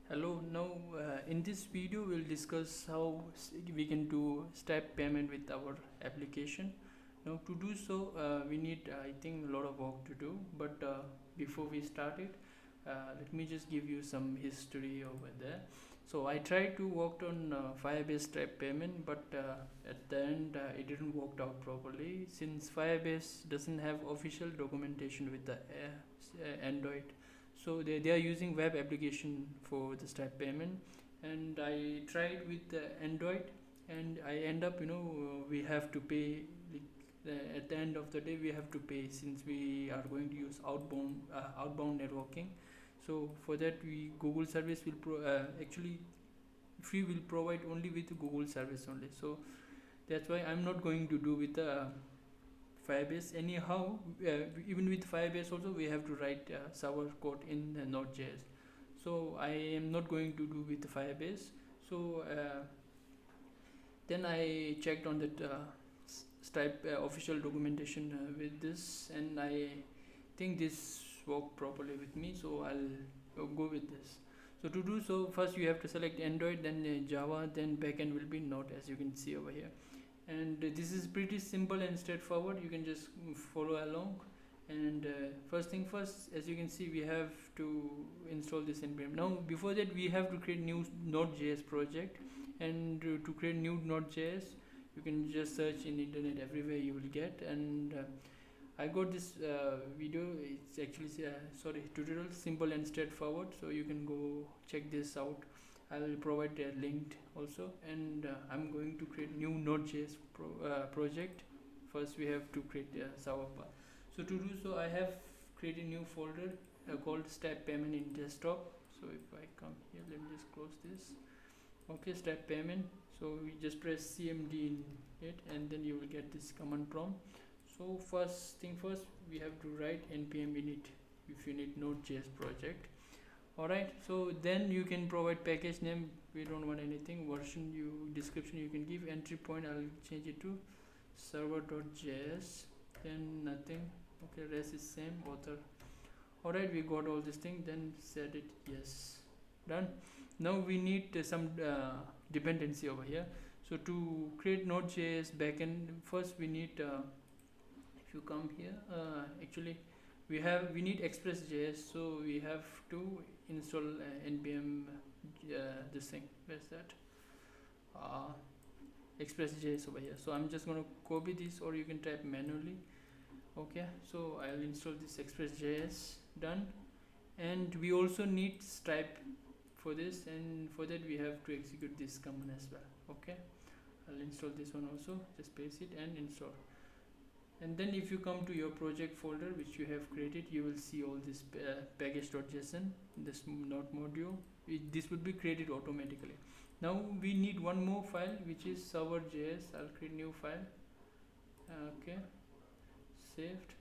Hello, now in this video we'll discuss how we can do step payment with our application. Now to do so we need I think a lot of work to do, but before we start it, let me just give you some history over there. So I tried to work on Firebase step payment, but at the end it didn't work out properly since Firebase doesn't have official documentation with the Android. So they are using web application for the step payment, and I tried with the Android, and I end up we have to pay, like, at the end of the day we have to pay since we are going to use outbound networking. So for that, we Google service will actually free will provide only with Google service only. So that's why I'm not going to do with the Firebase. Anyhow, even with Firebase also we have to write server code in nodejs. So I am not going to do with Firebase. So then I checked on that Stripe official documentation with this, and I think this worked properly with me, so I'll go with this. So to do so, first you have to select Android, then Java, then backend will be Node, as you can see over here. And this is pretty simple and straightforward. You can just follow along. And first thing first, as you can see, we have to install this npm. Now before that, we have to create new node.js project, and to create new node.js, you can just search in internet, everywhere you will get. And I got this video. It's actually tutorial, simple and straightforward, so you can go check this out. I will provide a link also. And I'm going to create new node.js project. First we have to create a server path. So to do so, I have created a new folder called step payment in desktop. So if I come here, let me just close this. Okay, step payment. So we just press cmd in it, and then you will get this command prompt. So first thing first, we have to write npm init if you need node.js project. Alright, so then you can provide package name. We don't want anything. Version, description you can give. Entry point, I'll change it to server.js. Then nothing. Okay, rest is same. Author. Alright, we got all this thing. Then set it yes. Done. Now we need some dependency over here. So to create node.js backend, first we need if you come here, actually we need express.js, so we have to install npm this thing. Where's that? Express.js over here. So I'm just going to copy this, or you can type manually. Okay, so I'll install this express.js. Done. And we also need Stripe for this, and for that we have to execute this command as well. Okay, I'll install this one also. Just paste it and install. And then if you come to your project folder which you have created, you will see all this package.json, this node module. This would be created automatically. Now we need one more file, which is server.js. I'll create new file. Okay, saved.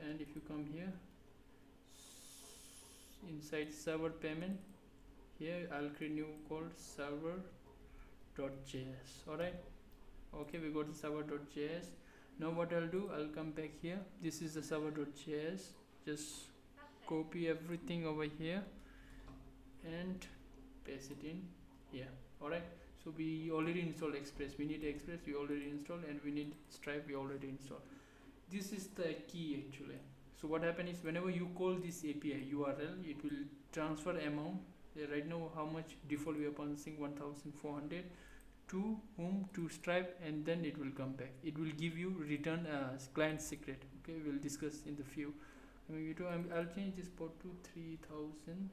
And if you come here, inside server payment, here I'll create new called server.js. Alright, okay, we got the server.js. Now what I'll do, I'll come back here. This is the server.js. Just copy everything over here and paste it in here. Alright, so we already installed Express. We need Express, we already installed, and we need Stripe, we already installed. This is the key actually. So what happens is, whenever you call this API URL, it will transfer amount. Right now how much default we are passing 1400 to whom, to Stripe, and then it will come back. It will give you return client secret. Okay, we'll discuss in the few. I'll change this port to 3000.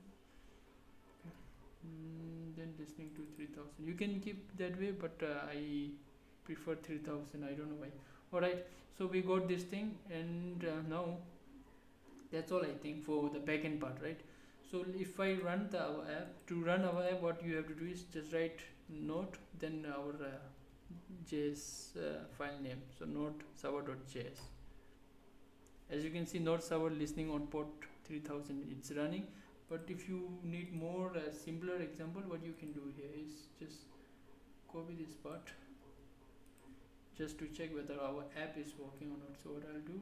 Then listening to 3000. You can keep that way, but I prefer 3000. I don't know why. Alright, so we got this thing, and now that's all I think for the backend part, right? So if I run our app, to run our app, what you have to do is just write node, then our js file name. So node server.js. As you can see, node server listening on port 3000, it's running. But if you need more simpler example, what you can do here is just copy this part, just to check whether our app is working or not. So what I'll do,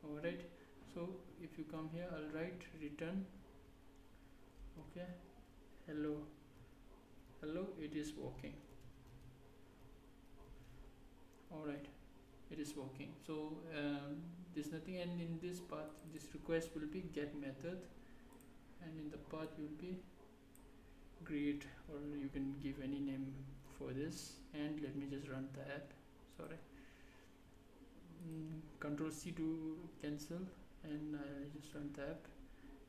alright, so if you come here, I'll write return Okay, hello, hello, it is working. Alright, it is working. So there's nothing, and in this path this request will be get method, and in the path will be create, or you can give any name for this. And let me just run the app. Sorry, Control C to cancel, and I just run the app.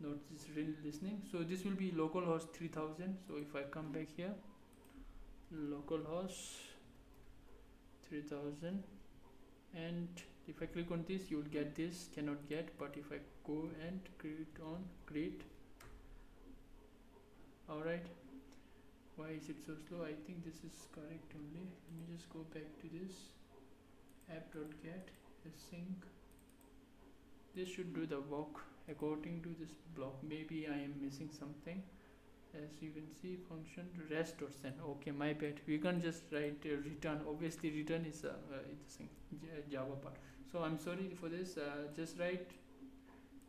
Note is really listening. So this will be localhost 3000. So if I come back here, localhost 3000, and if I click on this, you will get this cannot get. But if I go and create, alright, why is it so slow? I think this is correct only. Let me just go back to this app.get async. This should do the work according to this block. Maybe I am missing something. As you can see, function rest or send. Okay, my bad. We can't just write return. Obviously return is Java part, so I'm sorry for this. Just write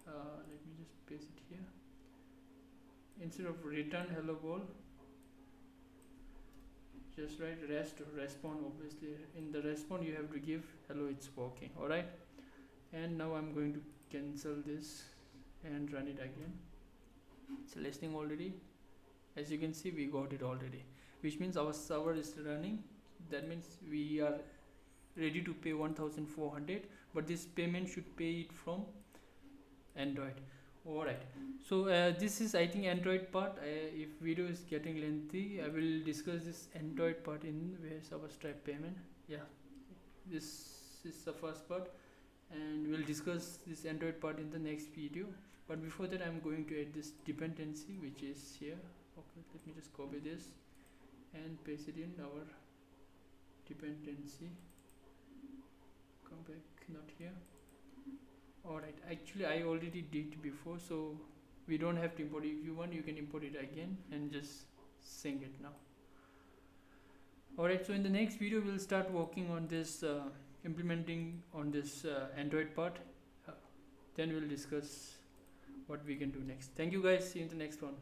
let me just paste it here. Instead of return hello world, just write rest or respond. Obviously in the respond you have to give hello, it's working. Alright, and now I'm going to cancel this and run it again. It's listening already. As you can see, we got it already, which means our server is running. That means we are ready to pay 1400, but this payment should pay it from Android. Alright, so this is, I think, Android part. If video is getting lengthy, I will discuss this Android part in where's our Stripe payment. Yeah, this is the first part, and we'll discuss this Android part in the next video. But before that, I'm going to add this dependency, which is here. Okay, let me just copy this and paste it in our dependency. Come back, not here. Alright, actually I already did before, so we don't have to import it. If you want, you can import it again and just sync it now. Alright, so in the next video we'll start working on this implementing on this Android part. Then we'll discuss what we can do next. Thank you guys, see you in the next one.